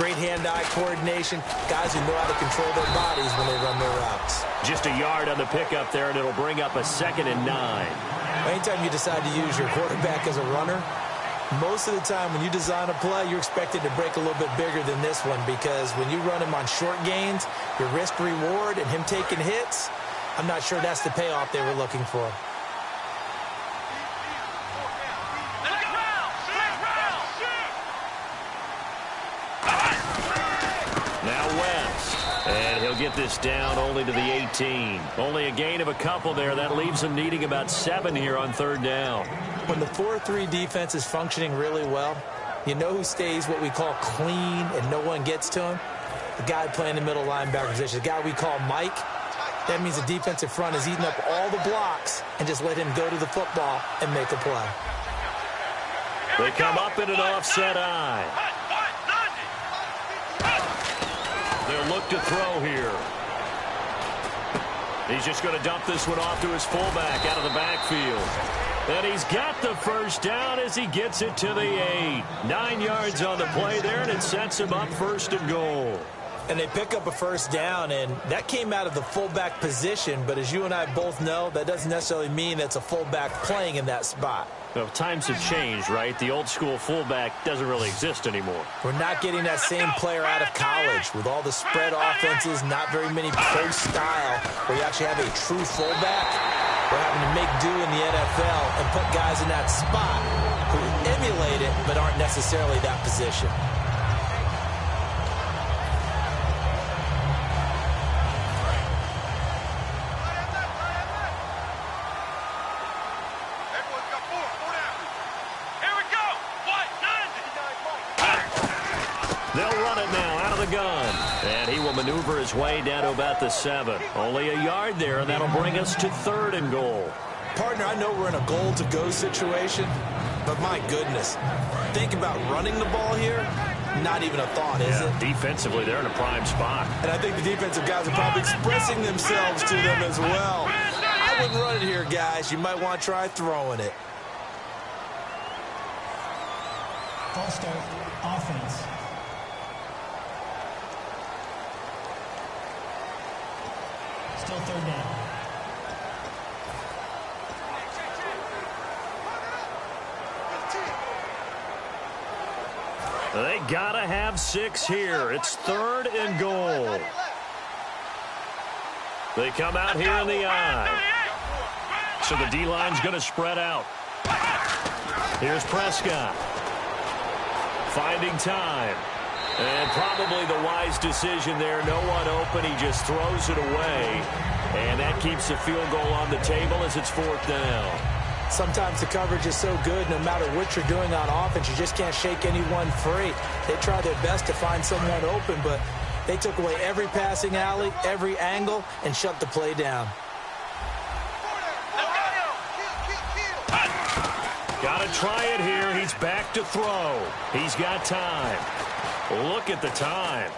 great hand-eye coordination, guys who know how to control their bodies when they run their routes. Just a yard on the pickup there, and it'll bring up a 2nd and 9. Anytime you decide to use your quarterback as a runner, most of the time when you design a play, you're expected to break a little bit bigger than this one, because when you run him on short gains, your risk-reward and him taking hits, I'm not sure that's the payoff they were looking for. Now West. And he'll get this down only to the 18. Only a gain of a couple there. That leaves him needing about 7 here on 3rd down. When the 4-3 defense is functioning really well, you know who stays what we call clean and no one gets to him? The guy playing the middle linebacker position, the guy we call Mike. That means the defensive front is eating up all the blocks and just let him go to the football and make a play. They come up in an offset eye. They'll look to throw here. He's just going to dump this one off to his fullback out of the backfield. And he's got the first down as he gets it to the 8. 9 yards on the play there, and it sets him up 1st and goal. And they pick up a first down, and that came out of the fullback position. But as you and I both know, that doesn't necessarily mean that's a fullback playing in that spot. Well, times have changed, right? The old-school fullback doesn't really exist anymore. We're not getting that same player out of college. With all the spread offenses, not very many post style, where you actually have a true fullback. We're having to make do in the NFL and put guys in that spot who emulate it but aren't necessarily that position. They'll run it now out of the gun. And he will maneuver his way down to about the 7. Only a yard there, and that'll bring us to 3rd and goal. Partner, I know we're in a goal-to-go situation, but my goodness, think about running the ball here. Not even a thought, is it? Defensively, they're in a prime spot. And I think the defensive guys are probably expressing themselves to them as well. I wouldn't run it here, guys. You might want to try throwing it. False start, offense. Still 3rd down. Gotta have 6 here. It's 3rd and goal. They come out here in the I. So the D-line's going to spread out. Here's Prescott. Finding time. And probably the wise decision there. No one open. He just throws it away. And that keeps the field goal on the table as it's 4th down. Sometimes the coverage is so good, no matter what you're doing on offense, you just can't shake anyone free. They try their best to find someone open, but they took away every passing alley, every angle, and shut the play down. Got to try it here. He's back to throw. He's got time. Look at the time.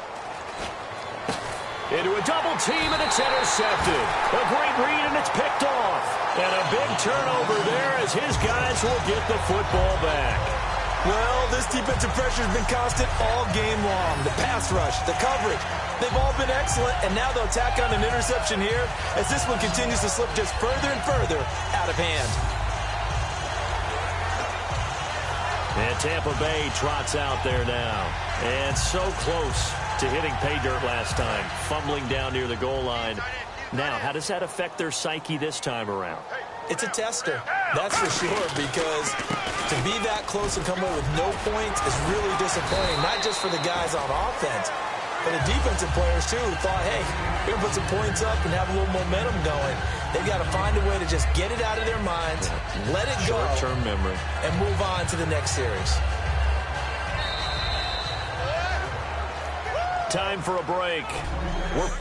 Into a double team, and it's intercepted. A great read, and it's picked off. And a big turnover there as his guys will get the football back. Well, this defensive pressure has been constant all game long. The pass rush, the coverage, they've all been excellent, and now they'll tack on an interception here as this one continues to slip just further and further out of hand. And Tampa Bay trots out there now. And so close to hitting pay dirt last time, fumbling down near the goal line. Now, how does that affect their psyche this time around? It's a tester, that's for sure, because to be that close and come away with no points is really disappointing, not just for the guys on offense, but the defensive players, too, who thought, hey, we're going to put some points up and have a little momentum going. They've got to find a way to just get it out of their minds, let it go, short-term memory, and move on to the next series. Time for a break. We're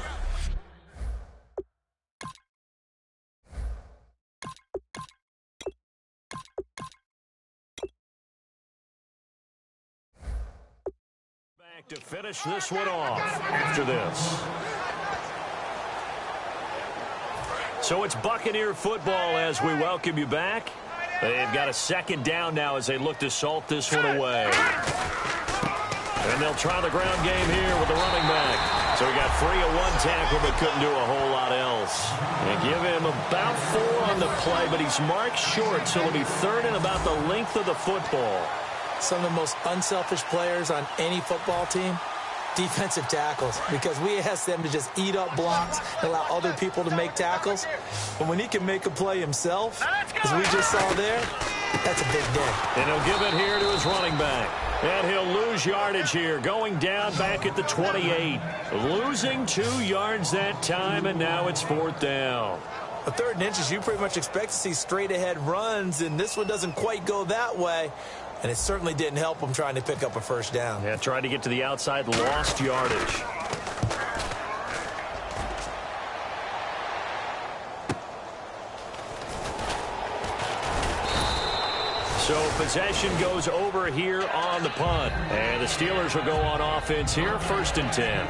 back to finish this one off after this. So it's Buccaneer football as we welcome you back. They've got a 2nd down now as they look to salt this one away. And they'll try the ground game here with the running back. So we got 3 of 1 tackle, but couldn't do a whole lot else. And give him about 4 on the play, but he's marked short, so it'll be 3rd and about the length of the football. Some of the most unselfish players on any football team, defensive tackles, because we ask them to just eat up blocks and allow other people to make tackles. But when he can make a play himself, as we just saw there, that's a big day. And he'll give it here to his running back. And he'll lose yardage here, going down back at the 28. Losing 2 yards that time, and now it's 4th down. A 3rd and inches, you pretty much expect to see straight-ahead runs, and this one doesn't quite go that way. And it certainly didn't help him trying to pick up a 1st down. Yeah, tried to get to the outside, lost yardage. So possession goes over here on the punt. And the Steelers will go on offense here, 1st and 10.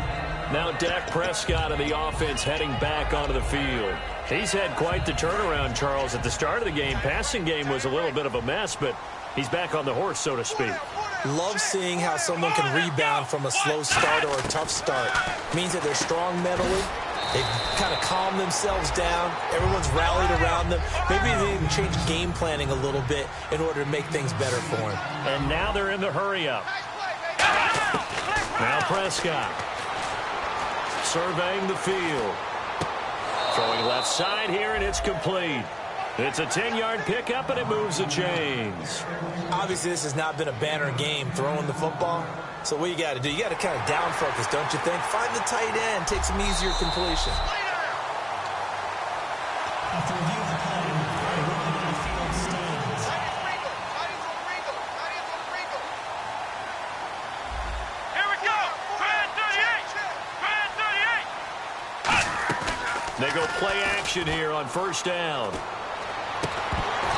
Now Dak Prescott of the offense heading back onto the field. He's had quite the turnaround, Charles. At the start of the game, passing game was a little bit of a mess, but he's back on the horse, so to speak. Love seeing how someone can rebound from a slow start or a tough start. Means that they're strong mentally. They've kind of calmed themselves down. Everyone's rallied around them. Maybe they even change game planning a little bit in order to make things better for them. And now they're in the hurry-up. Now Prescott surveying the field. Throwing left side here, and it's complete. It's a 10-yard pickup, and it moves the chains. Obviously, this has not been a banner game throwing the football. So what you got to do, you got to kind of down focus, don't you think? Find the tight end, take some easier completion. After review of the play, the ruling on the field stands. Here we go! Grand 38! They go play action here on 1st down.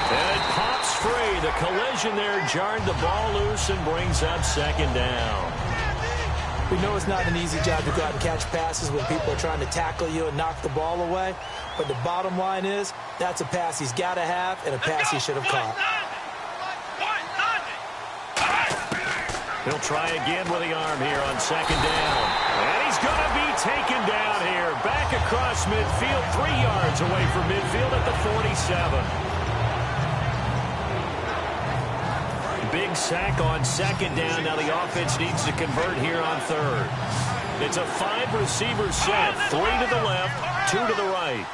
And it pops free. The collision there jarred the ball loose and brings up 2nd down. We know it's not an easy job to go out and catch passes when people are trying to tackle you and knock the ball away. But the bottom line is, that's a pass he's got to have and a pass he should have caught. He'll try again with the arm here on 2nd down. And he's going to be taken down here. Back across midfield, 3 yards away from midfield at the 47. big sack on second down. Now the offense needs to convert here on third. It's a 5-receiver set. 3 to the left, 2 to the right.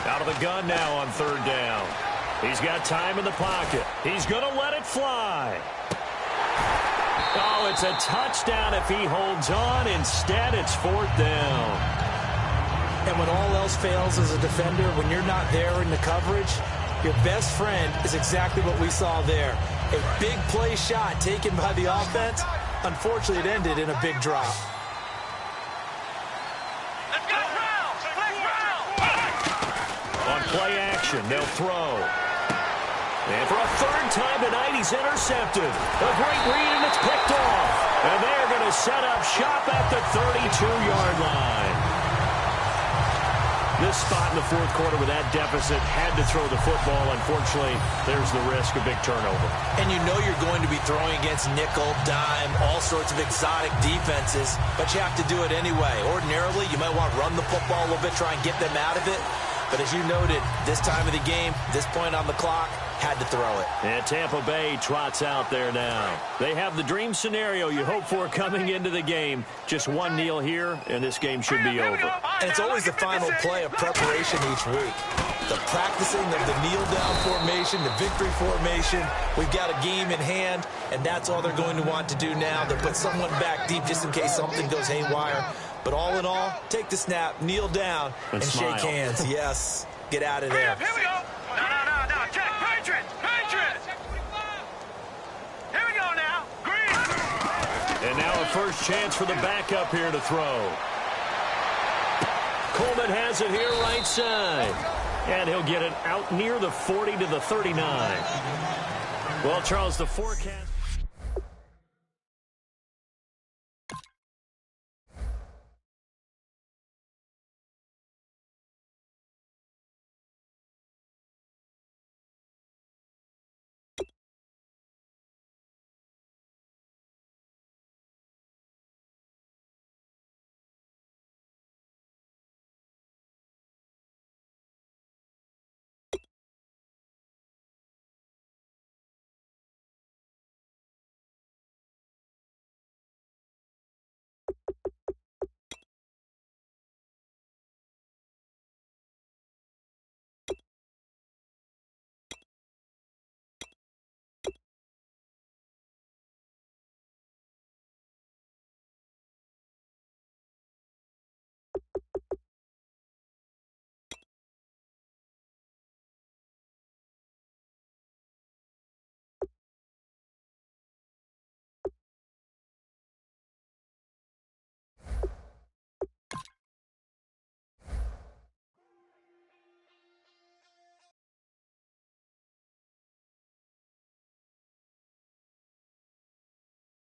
Out of the gun now on third down. He's got time in the pocket. He's going to let it fly. Oh, it's a touchdown if he holds on. Instead, it's fourth down. And when all else fails as a defender, when you're not there in the coverage, your best friend is exactly what we saw there. A big play shot taken by the offense. Unfortunately, it ended in a big drop. On play action, they'll throw. And for a third time tonight, he's intercepted. A great read, and it's picked off. And they're going to set up shop at the 32-yard line. This spot in the fourth quarter with that deficit had to throw the football. Unfortunately, there's the risk of big turnover. And you know you're going to be throwing against nickel, dime, all sorts of exotic defenses, but you have to do it anyway. Ordinarily, you might want to run the football a little bit, try and get them out of it. But as you noted, this time of the game, this point on the clock, had to throw it. And Tampa Bay trots out there now. They have the dream scenario you hope for coming into the game. Just one kneel here, and this game should be over. And it's always the final play of preparation each week. The practicing of the kneel-down formation, the victory formation. We've got a game in hand, and that's all they're going to want to do now. They'll put someone back deep just in case something goes haywire. But all in all, take the snap, kneel down, and shake hands. Yes, get out of there. Here we go. No. Check. Patriots. Here we go now. Green. And now a first chance for the backup here to throw. Coleman has it here right side. And he'll get it out near the 40 to the 39. Well, Charles, the forecast...